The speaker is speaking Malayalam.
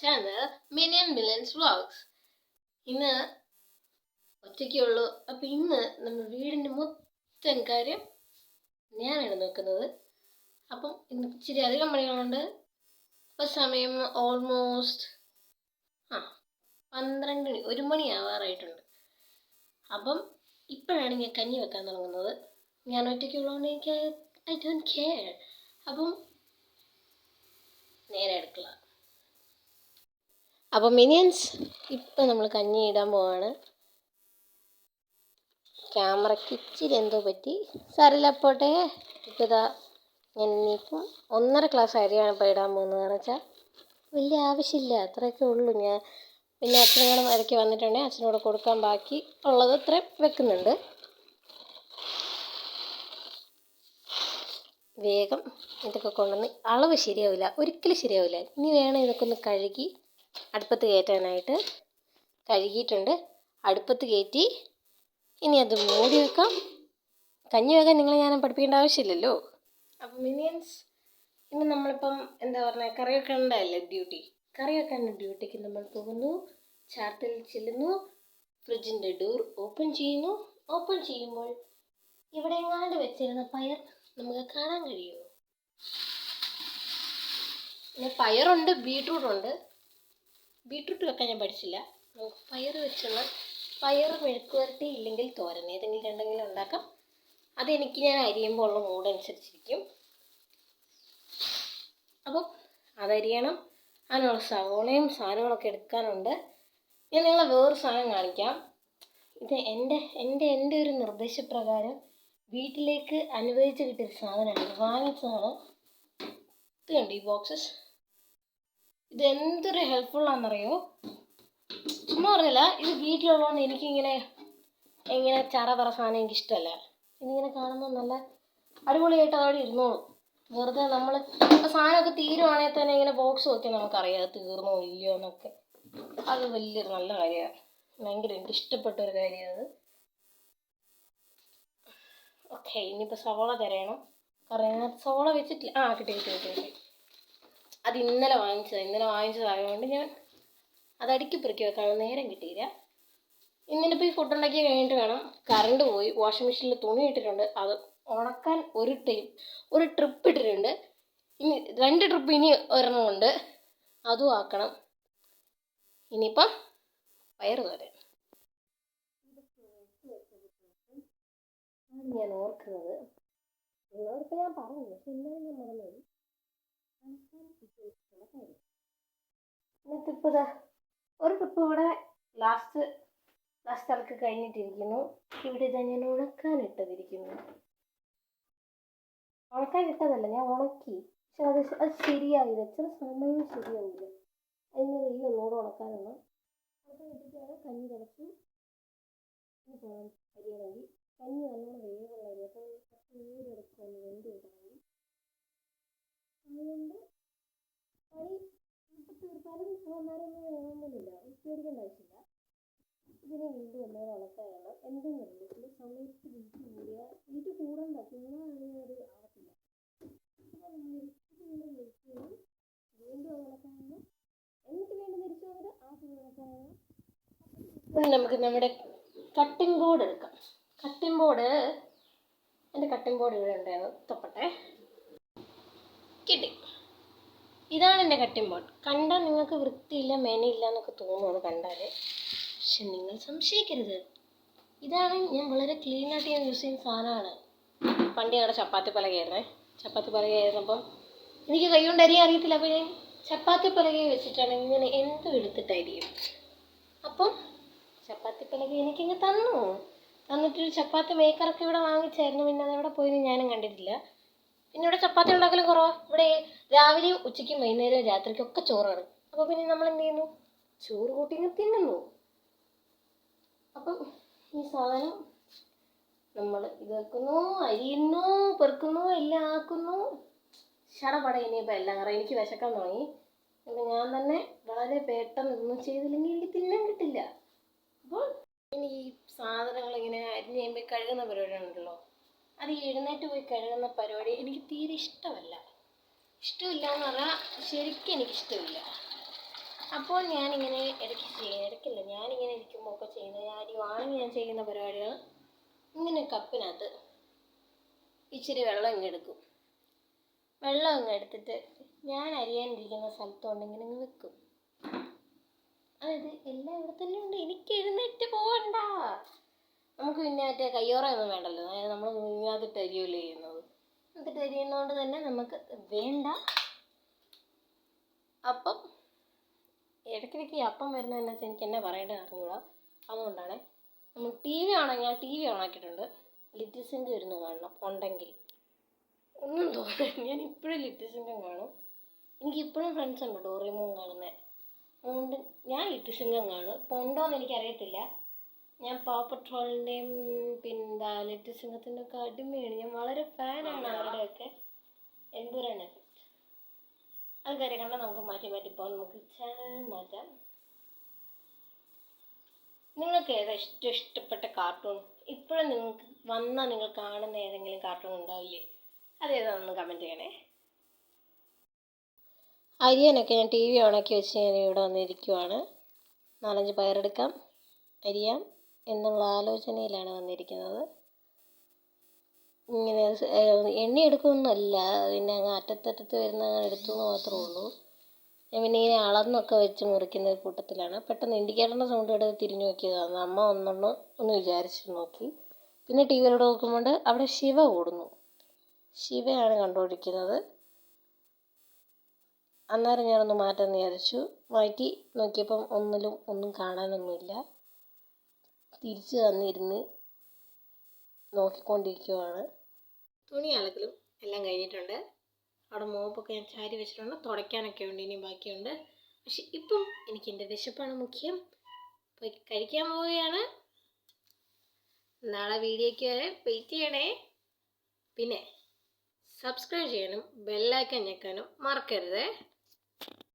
Channel minion millions vlogs. ഇന്ന് ഒറ്റയ്ക്കുള്ളൂ. അപ്പം ഇന്ന് നമ്മൾ വീടിൻ്റെ മൊത്തം കാര്യം ഞാനാണ് നോക്കുന്നത്. അപ്പം ഇന്ന് ഇച്ചിരി അധികം പണികളുണ്ട്. ഇപ്പം സമയം ഓൾമോസ്റ്റ് 12 1 മണിയാവാറായിട്ടുണ്ട്. അപ്പം ഇപ്പോഴാണ് ഞാൻ കഞ്ഞി വെക്കാൻ തുടങ്ങുന്നത്. ഞാൻ ഒറ്റയ്ക്കുള്ളതുകൊണ്ട് എനിക്ക് ഐ ഡോണ്ട് കെയർ. അപ്പം നേരെ അടുക്കള. അപ്പം മിനിയൻസ്, ഇപ്പം നമ്മൾ കഞ്ഞി ഇടാൻ പോവാണ്. ക്യാമറയ്ക്ക് ഇച്ചിരി എന്തോ പറ്റി, സാരില്ല, പോട്ടെ. ഇപ്പം ഇതാ ഞാൻ ഇനിയിപ്പം 1.5 ഗ്ലാസ് അരിയാണ് ഇപ്പോൾ ഇടാൻ പോകുന്നതെന്ന് വെച്ചാൽ വലിയ ആവശ്യമില്ല, അത്രയൊക്കെ ഉള്ളൂ. ഞാൻ പിന്നെ അച്ഛനും ഇടയ്ക്ക് വന്നിട്ടുണ്ടെങ്കിൽ അച്ഛനോട് കൊടുക്കാൻ ബാക്കി ഉള്ളത് ഇത്രയും വെക്കുന്നുണ്ട്. വേഗം ഇതൊക്കെ കൊണ്ടുവന്ന്, അളവ് ശരിയാവില്ല, ഒരിക്കലും ശരിയാവില്ല. ഇനി വേണം ഇതൊക്കെ ഒന്ന് കഴുകി അടുപ്പത്ത് കയറ്റാനായിട്ട്. കഴുകിയിട്ടുണ്ട്, അടുപ്പത്ത് കയറ്റി ഇനി അത് മൂടി വെക്കാം. കഞ്ഞി വെക്കാൻ നിങ്ങളെ ഞാൻ പഠിപ്പിക്കേണ്ട ആവശ്യമില്ലല്ലോ. അപ്പം മിനിയൻസ്, ഇന്ന് നമ്മളിപ്പം എന്താ പറയുക, കറി വെക്കേണ്ടതല്ലേ ഡ്യൂട്ടി. കറി വെക്കാനുള്ള ഡ്യൂട്ടിക്ക് നമ്മൾ പോകുന്നു. ചാർട്ടിൽ ചെല്ലുന്നു, ഫ്രിഡ്ജിൻ്റെ ഡോർ ഓപ്പൺ ചെയ്യുന്നു. ഓപ്പൺ ചെയ്യുമ്പോൾ ഇവിടെ എങ്ങാണ്ട് വെച്ചിരുന്ന പയർ നമുക്ക് കാണാൻ കഴിയുന്നു. പിന്നെ പയറുണ്ട്, ബീട്രൂട്ടുണ്ട്. ബീട്രൂട്ട് വെക്കാൻ ഞാൻ പഠിച്ചില്ല. നമുക്ക് പയർ വെച്ചുള്ള പയർ മെഴുക്കുവരട്ടി ഇല്ലെങ്കിൽ തോരൻ, ഏതെങ്കിലും രണ്ടെങ്കിലും ഉണ്ടാക്കാം. അതെനിക്ക് ഞാൻ അരിയുമ്പോൾ ഉള്ള മൂടനുസരിച്ചിരിക്കും. അപ്പം അതരിയണം. അതിനുള്ള സവോളയും സാധനങ്ങളൊക്കെ എടുക്കാനുണ്ട്. ഞാൻ നിങ്ങളെ വേറൊരു സാധനം കാണിക്കാം. ഇത് എൻ്റെ ഒരു നിർദ്ദേശപ്രകാരം വീട്ടിലേക്ക് അനുവദിച്ച് കിട്ടിയൊരു സാധനമാണ്, വാങ്ങിച്ചതാണ്. ഇത് കണ്ടു ഈ ബോക്സസ്. ഇത് എന്തൊരു ഹെൽപ്ഫുള്ളാണെന്നറിയോ? ഒന്നും പറഞ്ഞില്ല, ഇത് വീട്ടിലുള്ളതുകൊണ്ട് എനിക്കിങ്ങനെ ചറ പറ സാധനം എനിക്കിഷ്ടമല്ല. ഇതിങ്ങനെ കാണുമ്പോൾ നല്ല അടിപൊളിയായിട്ട് അതവിടെ ഇരുന്നോളൂ. വെറുതെ നമ്മൾ ഇപ്പോൾ സാധനമൊക്കെ തീരുവാണെങ്കിൽ തന്നെ ഇങ്ങനെ ബോക്സ് നോക്കിയാൽ നമുക്കറിയാം അത് തീർന്നോ ഇല്ലയോ എന്നൊക്കെ. അത് വലിയൊരു നല്ല കാര്യമാണ്, ഭയങ്കര എനിക്കിഷ്ടപ്പെട്ട ഒരു കാര്യമാണ് അത്. ഓക്കെ, ഇനിയിപ്പോൾ സവോള തിരയണം. കാരണം സവോള വെച്ചിട്ടില്ല. കിട്ടി. അത് ഇന്നലെ വാങ്ങിച്ചതായതുകൊണ്ട് ഞാൻ അത് അടുക്കി പെറുക്കി വെക്കാൻ നേരം കിട്ടിയില്ല. ഇന്നിപ്പോൾ ഈ ഫുഡ് ഉണ്ടാക്കി കഴിഞ്ഞിട്ട് വേണം. കറണ്ട് പോയി, വാഷിംഗ് മെഷീനിൽ തുണി ഇട്ടിട്ടുണ്ട്, അത് ഉണക്കാൻ ഒരു ട്രിപ്പ് ഇട്ടിട്ടുണ്ട്. ഇനി 2 ട്രിപ്പ് ഇനി ഒരെണ്ണമുണ്ട്, അതും ആക്കണം. ഇനിയിപ്പം പയർ തോരൻ ഞാൻ ഓർക്കുന്നത്. നിങ്ങളോടൊപ്പം ഞാൻ പറഞ്ഞു, പക്ഷെ ഇന്നലെ ഞാൻ മറന്നുപോയി. എന്നിട്ട് ഇപ്പോൾ ഒരു ട്രിപ്പ് ഇവിടെ ലാസ്റ്റ് അലക്ക് കഴിഞ്ഞിട്ടിരിക്കുന്നു. ഇവിടെ ഇതാ ഞാൻ ഉണക്കാനിട്ടതിരിക്കുന്നു. ഉണക്കാനിട്ടതല്ല, ഞാൻ ഉണക്കി, പക്ഷെ അത് ശരിയാവില്ല. ചില സമയം ശരിയാവില്ല. അതിന് വെയിൽ ഒന്നുകൂടെ ഉണക്കാനുള്ള ഇട്ടിട്ടാണ് കഞ്ഞി തിളച്ച് അരിയണമെങ്കിൽ. കഞ്ഞി നല്ലോണം വേവുള്ള അരി, അപ്പോൾ കുറച്ച് നീരെടുക്കുമെന്ന് വെന്ത് കിട്ടണമെങ്കിൽ. അതുകൊണ്ട് പണി ഇപ്പോൾ തീർത്താലും അന്നേരം ഒന്നും വേണമെന്നില്ല, പേടിക്കേണ്ട ആവശ്യമില്ല. ഇതിനെ വീണ്ടും എല്ലാവരും ഉണക്കാനാണ്. എന്തെങ്കിലും സമയത്ത് വീട്ടിൽ കൂടണ്ട, ചുമ്മാ അത് ആവത്തില്ല. അപ്പോൾ നമ്മൾ വീണ്ടും വെക്കുകയും വീണ്ടും ഉണക്കാനാണ്. എന്നിട്ട് വീണ്ടും തിരിച്ചു വന്നിട്ട് ഉണക്കാനാണ്. നമുക്ക് നമ്മുടെ കട്ടിംഗ് ബോർഡ് എടുക്കാം. കട്ടിംഗ് ബോർഡ്, എൻ്റെ കട്ടിംഗ് ബോർഡ് ഇവിടെ ഉണ്ടായിരുന്നു, തപ്പട്ടെ, കിട്ടി. ഇതാണ് എൻ്റെ കട്ടിംഗ് ബോർഡ്. കണ്ടാൽ നിങ്ങൾക്ക് വൃത്തിയില്ല, മേനയില്ല എന്നൊക്കെ തോന്നുന്നത് കണ്ടാൽ. പക്ഷെ നിങ്ങൾ സംശയിക്കരുത്, ഇതാണ് ഞാൻ വളരെ ക്ലീനായിട്ട് ഞാൻ യൂസ് ചെയ്യുന്ന സാധനമാണ്. പണ്ട് ഞങ്ങളുടെ ചപ്പാത്തി പലകയായിരുന്നപ്പം എനിക്ക് കൈ കൊണ്ട് അരിയാൻ അറിയത്തില്ല. അപ്പോൾ ഞാൻ ചപ്പാത്തി പലകയെ വെച്ചിട്ടാണ് ഇങ്ങനെ എന്തും എടുത്തിട്ടായിരിക്കും. അപ്പം ചപ്പാത്തി പലക എനിക്കിങ്ങ് തന്നിട്ടൊരു ചപ്പാത്തി മേക്കറൊക്കെ ഇവിടെ വാങ്ങിച്ചായിരുന്നു. പിന്നെ അതെവിടെ പോയെന്ന് ഞാനും കണ്ടിട്ടില്ല. പിന്നെ ഇവിടെ ചപ്പാത്തി ഉണ്ടാക്കലും കുറവാണ്. ഇവിടെ രാവിലെയും ഉച്ചയ്ക്കും വൈകുന്നേരവും രാത്രിക്കൊക്കെ ചോറാണ്. അപ്പോൾ പിന്നെ നമ്മൾ എന്ത് ചെയ്യുന്നു, ചോറ് കൂട്ടി ഇങ്ങനെ തിന്നുന്നു. അപ്പം ഈ സാധനം നമ്മൾ ഇത് വെക്കുന്നു, അരിയുന്നു, പെറുക്കുന്നു, എല്ലാം ആക്കുന്നു. ഷടപട ഇനിയിപ്പോൾ എല്ലാം കാരണം എനിക്ക് വിശക്കാൻ തുടങ്ങി. അപ്പോൾ ഞാൻ തന്നെ വളരെ പെട്ടെന്ന് ഒന്നും ചെയ്തില്ലെങ്കിൽ എനിക്ക് തിന്നാൻ കിട്ടില്ല. അപ്പോൾ ഇനി ഈ സാധനങ്ങൾ ഇങ്ങനെ അരിഞ്ഞ് കഴിയുമ്പോൾ കഴുകുന്ന പരിപാടി ഉണ്ടല്ലോ, അത് എഴുന്നേറ്റ് പോയി കഴുകുന്ന പരിപാടി എനിക്ക് തീരെ ഇഷ്ടമില്ല എന്ന് പറഞ്ഞാൽ ശരിക്കും എനിക്കിഷ്ടമില്ല. അപ്പോൾ ഞാനിങ്ങനെ ഇടയ്ക്കില്ല, ഞാനിങ്ങനെ ഇരിക്കുമ്പോൾ ഒക്കെ ചെയ്യുന്ന കാര്യമാണെങ്കിൽ ഞാൻ ചെയ്യുന്ന പരിപാടികൾ ഇങ്ങനെ കപ്പിനകത്ത് ഇച്ചിരി വെള്ളം ഇങ്ങനെ എടുക്കും. വെള്ളം അങ്ങ് എടുത്തിട്ട് ഞാൻ അരിയാനിരിക്കുന്ന സ്ഥലത്തോണ്ട് ഇങ്ങനെ അങ്ങ് വെക്കും. അതായത് എല്ലാം ഇവിടെ തന്നെ ഉണ്ട്, എനിക്ക് എഴുന്നേറ്റ് പോകണ്ട. നമുക്ക് പിന്നെ മറ്റേ കയ്യോറയൊന്നും വേണ്ടല്ലോ, അതായത് നമ്മൾ ഇതിനകത്തിട്ട് അരിയല്ലേ ചെയ്യുന്നത്. എന്നിട്ട് അരിയുന്നതുകൊണ്ട് തന്നെ നമുക്ക് വേണ്ട. അപ്പം ഇടയ്ക്കിടയ്ക്ക് ഈ അപ്പം വരുന്നതെന്ന് വെച്ചാൽ എനിക്ക് എന്നെ പറയേണ്ടത് അറിഞ്ഞൂടാ. അതുകൊണ്ടാണ് നമ്മൾ ഞാൻ ടി വി ഓണാക്കിയിട്ടുണ്ട്. ലിറ്റിൽ സിംഗ് വരുന്നു കാണണം ഉണ്ടെങ്കിൽ. ഒന്നും തോന്നുന്നു, ഞാൻ ഇപ്പോഴും ലിറ്റിൽ സിംഗും കാണും. എനിക്കിപ്പോഴും ഫ്രണ്ട്സ് ഉണ്ട് ഡോറേമോൻ കാണുന്നത്. അതുകൊണ്ട് ഞാൻ ലിറ്റിൽ സിംഗും കാണും. ഇപ്പോൾ ഉണ്ടോയെന്ന് എനിക്കറിയത്തില്ല. ഞാൻ പാവ പട്രോളിൻ്റെയും പിന്നെ ലിറ്റിൽ സിംഗത്തിൻ്റെ ഒക്കെ അടിമയാണ്. ഞാൻ വളരെ ഫാനാണ് അവരുടെയൊക്കെ. എമ്പുരാൻ എഫക്റ്റ് അത് കയറി കണ്ടാൽ നമുക്ക് മാറ്റി പോകാം. നമുക്ക് ചാനൽ മാറ്റാം. നിങ്ങൾക്ക് ഏതാ ഇഷ്ടപ്പെട്ട കാർട്ടൂൺ? ഇപ്പോഴും നിങ്ങൾ കാണുന്ന ഏതെങ്കിലും കാർട്ടൂൺ ഉണ്ടാവില്ലേ? അതേതാണെന്ന് കമൻറ്റ് ചെയ്യണേ. അരിയാനൊക്കെ ഞാൻ ടി വി ഓണാക്കി വെച്ച് ഞാൻ ഇവിടെ വന്നിരിക്കുവാണ്. 4-5 പയറെടുക്കാം, അരിയാം എന്നുള്ള ആലോചനയിലാണ് വന്നിരിക്കുന്നത്. ഇങ്ങനെ എണ്ണി എടുക്കുമൊന്നുമല്ല, പിന്നെ അങ്ങ് അറ്റത്തറ്റത്ത് വരുന്ന അങ്ങനെ എടുത്തു എന്ന് മാത്രമേ ഉള്ളൂ. ഞാൻ പിന്നെ ഇങ്ങനെ അളന്നൊക്കെ വെച്ച് മുറിക്കുന്ന കൂട്ടത്തിലാണ്. പെട്ടെന്ന് ഇൻഡിക്കേറ്ററിൻ്റെ സൗണ്ട് എടുത്ത് തിരിഞ്ഞു നോക്കിയതാണ്. അമ്മ ഒന്ന് വിചാരിച്ച് നോക്കി. പിന്നെ ടി വിയിലൂടെ നോക്കുമ്പോൾ അവിടെ ശിവ ഓടുന്നു. ശിവയാണ് കണ്ടുപിടിക്കുന്നത്. അന്നേരം ഞാനൊന്ന് മാറ്റാമെന്ന് വിചാരിച്ചു. മാറ്റി നോക്കിയപ്പം ഒന്നും കാണാനൊന്നുമില്ല. തിരിച്ച് തന്നിരുന്ന് നോക്കിക്കൊണ്ടിരിക്കുവാണ്. തുണി അലക്കലും എല്ലാം കഴിഞ്ഞിട്ടുണ്ട്. അവിടെ മോപ്പൊക്കെ ഞാൻ ചാരി വെച്ചിട്ടുണ്ട്. തുടയ്ക്കാനൊക്കെ ഉണ്ട്, ഇനി ബാക്കിയുണ്ട്. പക്ഷെ ഇപ്പം എനിക്ക് എൻ്റെ വിശപ്പാണ് മുഖ്യം. പോയി കഴിക്കാൻ പോവുകയാണ്. നാളെ വീഡിയോയ്ക്ക് വരെ വെയിറ്റ് ചെയ്യണേ. പിന്നെ സബ്സ്ക്രൈബ് ചെയ്യാനും ബെല്ലൈക്കൺ ഞെക്കാനും മറക്കരുത്.